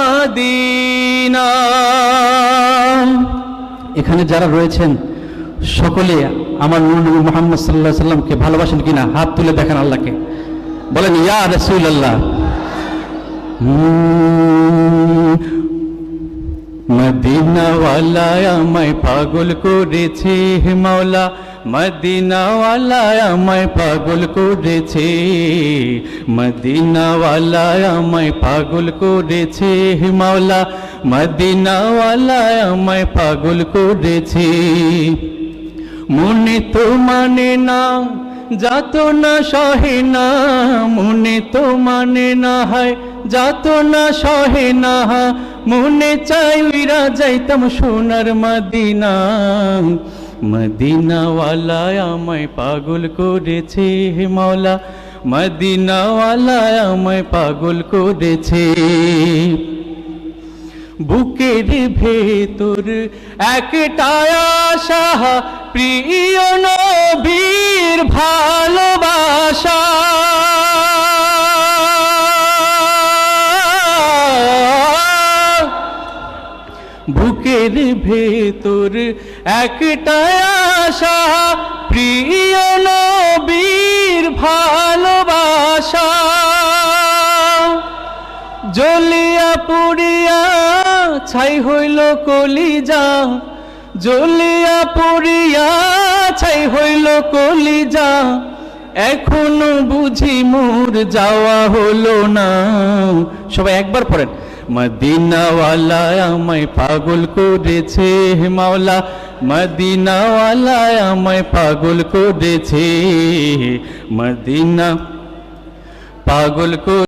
Medina. এখানে যারা রয়েছেন সকলে আমার নূর নবী মুহাম্মদ সাল্লাল্লাহু আলাইহি সাল্লামকে ভালোবাসেন কিনা হাত তুলে দেখেন আল্লাহকে, বলেন ইয়া রাসূলুল্লাহ। মদিনাওয়ালা আমায় পাগল করেছে হে মাওলা, মদিনাওয়ালা আমায় পাগল করেছে, মদিনাওয়ালা আমায় পাগল করেছে হে মাওলা, মদিনাওয়ালা আমায় পাগল করেছে। মনে তো মানে না যাত না সহে না, মনে তো মানে না হয় যাত না সহে না, মনে চাই উইরা যাইতাম সোনার মদিনা। মদিনাওয়ালা আমায় পাগল করেছে হে মাওলা, মদিনাওয়ালা আমায় পাগল করেছে। বুকের ভেতর একটা আশা, প্রিয় নবীর ভালোবাসা, বুকের ভেতর একটা আশা, প্রিয় নবীর ভালোবাসা। জ্বলিয়া পুড়িয়া ছাই হইল কলিজা, জ্বলিয়া পুড়িয়া ছাই হইল কলিজা, এখনো বুঝি মোর যাওয়া হলো না। সবাই একবার পড়েন, মদিনাওয়ালা আমায় পাগল করেছে হে মাওলা, মদিনাওয়ালা আমায় পাগল করেছে, মদিনা পাগল করে